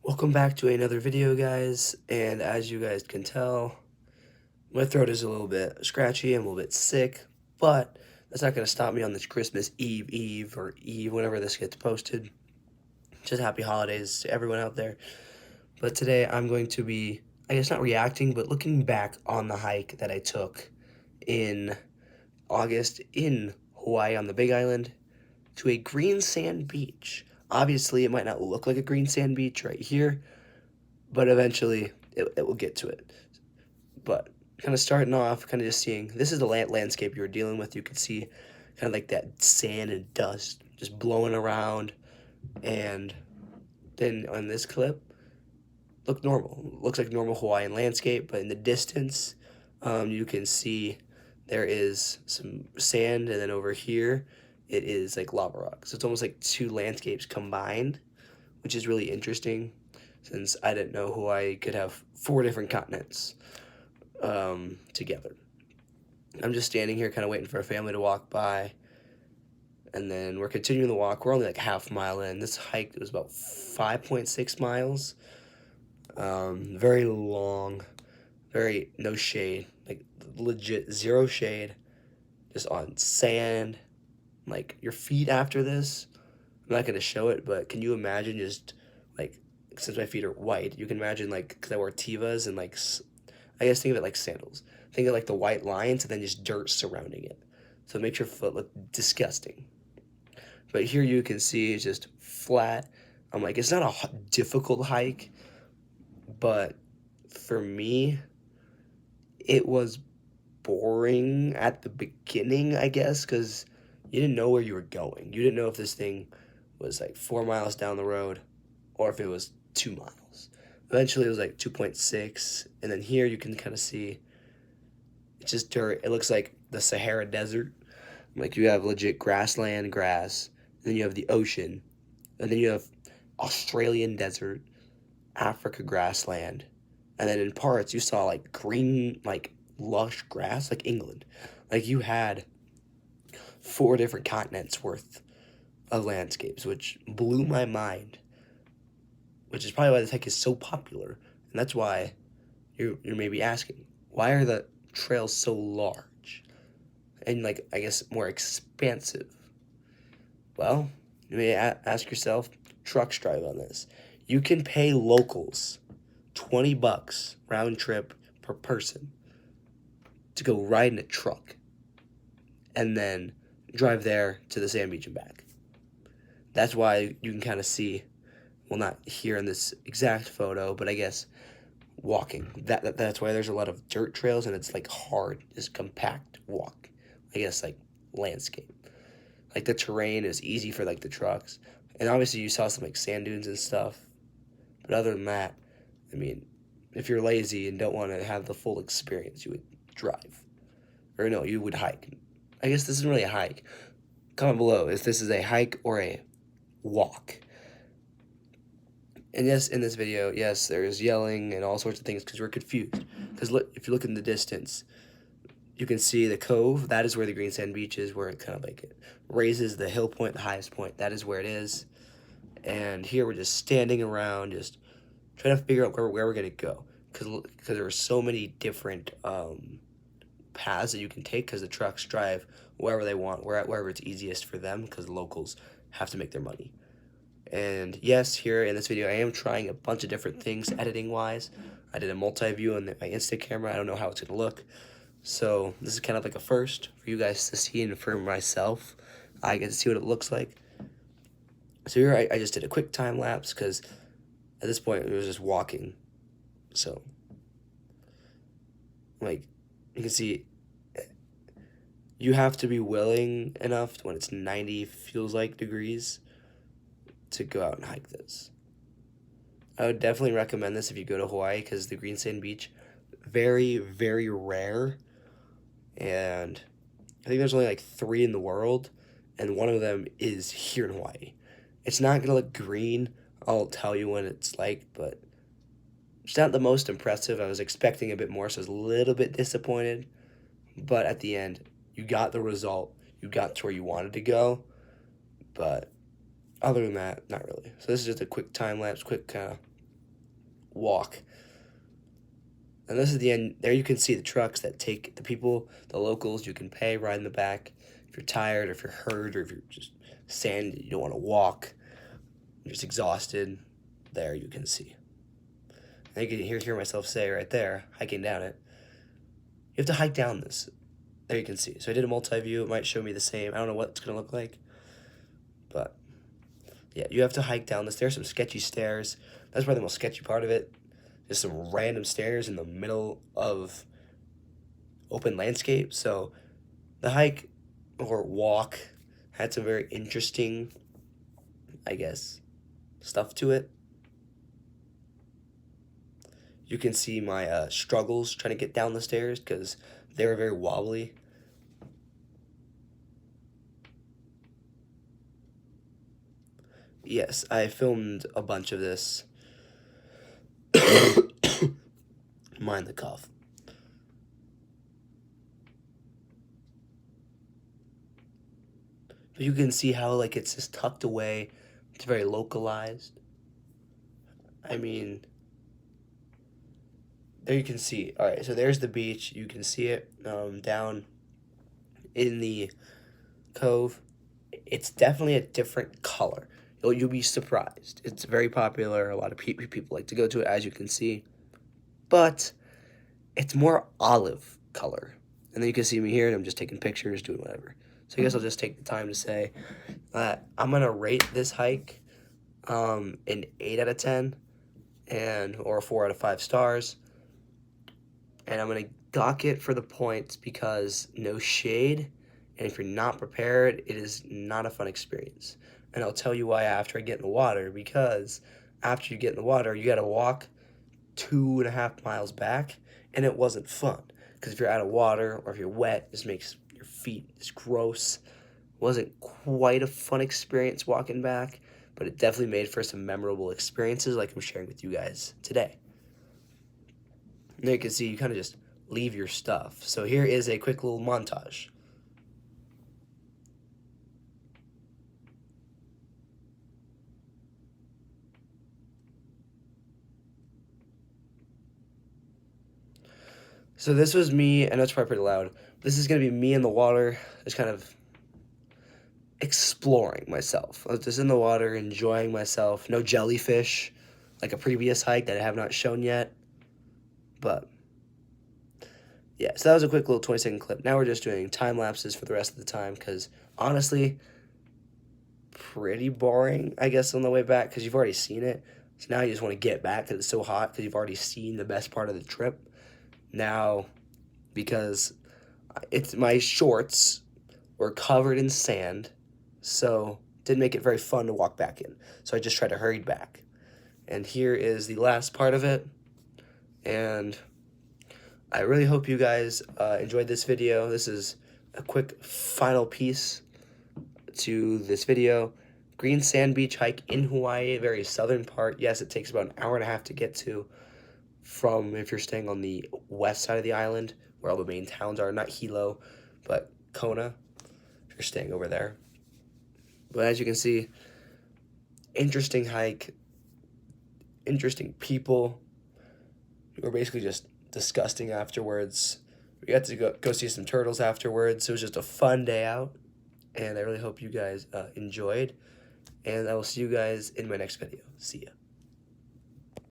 Welcome back to another video, guys, and as you guys can tell, my throat is a little bit scratchy, I'm a little bit sick, but that's not going to stop me on this Christmas Eve, or Eve, whenever this gets posted. Just happy holidays to everyone out there. But today I'm going to be, I guess not reacting, but looking back on the hike that I took in August in Hawaii on the Big Island to a green sand beach. Obviously, it might not look like a green sand beach right here, but eventually it will get to it. But kind of starting off, kind of just seeing, this is the landscape you were dealing with. You could see kind of like that sand and dust just blowing around. And then on this clip, look normal. Looks like normal Hawaiian landscape, but in the distance, you can see there is some sand, and then over here, it is like lava rock. So it's almost like two landscapes combined, which is really interesting, since I didn't know Hawaii could have 4 different continents together. I'm just standing here kind of waiting for a family to walk by, and then we're continuing the walk. We're only like half mile in. This hike was about 5.6 miles. Very long, very no shade, like legit zero shade, just on sand. Like your feet after this, I'm not gonna show it, but can you imagine just like, since my feet are white, you can imagine like, because I wear Tevas and like, I guess think of it like sandals. Think of like the white lines and then just dirt surrounding it. So it makes your foot look disgusting. But here you can see it's just flat. I'm like, it's not a difficult hike, but for me, it was boring at the beginning, I guess, because you didn't know where you were going. You didn't know if this thing was like 4 miles down the road or if it was 2 miles. Eventually, it was like 2.6, and then here you can kind of see it's just dirt. It looks like the Sahara Desert. Like you have legit grassland, grass, and then you have the ocean, and then you have Australian desert, Africa grassland, and then in parts you saw like green, like lush grass, like England. Like you had 4 different continents worth of landscapes, which blew my mind. Which is probably why this hike is so popular, and that's why you're maybe asking, why are the trails so large and, like, I guess more expansive? Well, you may ask yourself, trucks drive on this. You can pay locals $20 round trip per person to go ride in a truck and then drive there to the sand beach and back. That's why you can kind of see, well, not here in this exact photo, but I guess walking. That's why there's a lot of dirt trails, and it's like hard, just compact walk. I guess like landscape. Like the terrain is easy for like the trucks, and obviously you saw some like sand dunes and stuff. But other than that, I mean, if you're lazy and don't want to have the full experience, you would drive, or no, you would hike. I guess this isn't really a hike. Comment below if this is a hike or a walk. And yes, in this video, yes, there's yelling and all sorts of things because we're confused. Because look, if you look in the distance, you can see the cove. That is where the green sand beach is, where it kind of like it raises the hill point, the highest point. That is where it is. And here we're just standing around, just trying to figure out where we're going to go. Because there are so many different paths that you can take, because the trucks drive wherever they want, wherever it's easiest for them, because the locals have to make their money. And yes, here in this video, I am trying a bunch of different things editing-wise. I did a multi-view on my Insta camera. I don't know how it's going to look. So this is kind of like a first for you guys to see, and for myself, I get to see what it looks like. So here I just did a quick time lapse, because at this point it was just walking. So, like, you can see you have to be willing enough when it's 90, feels like, degrees to go out and hike this. I would definitely recommend this if you go to Hawaii, because the green sand beach, very, very rare. And I think there's only like 3 in the world, and one of them is here in Hawaii. It's not going to look green, I'll tell you when it's like, but it's not the most impressive. I was expecting a bit more, so I was a little bit disappointed. But at the end, you got the result. You got to where you wanted to go. But other than that, not really. So this is just a quick time lapse, quick kind of walk. And this is the end. There you can see the trucks that take the people, the locals you can pay, ride in the back. If you're tired, or if you're hurt, or if you're just sand, you don't want to walk, you're just exhausted, there you can see. And you can hear myself say right there, hiking down it. You have to hike down this. There you can see. So I did a multi-view. It might show me the same. I don't know what it's going to look like. But, yeah, you have to hike down this. There's some sketchy stairs. That's probably the most sketchy part of it. Just some random stairs in the middle of open landscape. So the hike or walk had some very interesting, I guess, stuff to it. You can see my struggles trying to get down the stairs because they were very wobbly. Yes, I filmed a bunch of this. Mind the cough. But you can see how, like, it's just tucked away. It's very localized. I mean, there you can see. All right, so there's the beach. You can see it down in the cove. It's definitely a different color. You'll be surprised. It's very popular. A lot of people like to go to it, as you can see. But it's more olive color. And then you can see me here, and I'm just taking pictures, doing whatever. So I guess I'll just take the time to say that I'm going to rate this hike an 8 out of 10 or a 4 out of 5 stars. And I'm going to dock it for the points because no shade. And if you're not prepared, it is not a fun experience. And I'll tell you why after I get in the water, because after you get in the water, you got to walk 2.5 miles back, and it wasn't fun. Because if you're out of water or if you're wet, it just makes your feet just gross. It wasn't quite a fun experience walking back, but it definitely made for some memorable experiences like I'm sharing with you guys today. And there you can see you kind of just leave your stuff. So here is a quick little montage. So this was me, I know it's probably pretty loud. This is going to be me in the water, just kind of exploring myself. I was just in the water, enjoying myself. No jellyfish, like a previous hike that I have not shown yet. But, yeah, so that was a quick little 20-second clip. Now we're just doing time lapses for the rest of the time because, honestly, pretty boring, I guess, on the way back because you've already seen it. So now you just want to get back because it's so hot because you've already seen the best part of the trip. Now, because my shorts were covered in sand, so it didn't make it very fun to walk back in. So I just tried to hurry back. And here is the last part of it. And I really hope you guys enjoyed this video. This is a quick final piece to this video. Green Sand Beach hike in Hawaii, a very southern part. Yes, it takes about an hour and a half to get to from if you're staying on the west side of the island, where all the main towns are, not Hilo, but Kona, if you're staying over there. But as you can see, interesting hike, interesting people. We were basically just disgusting afterwards. We got to go see some turtles afterwards. It was just a fun day out, and I really hope you guys enjoyed, and I will see you guys in my next video. See ya.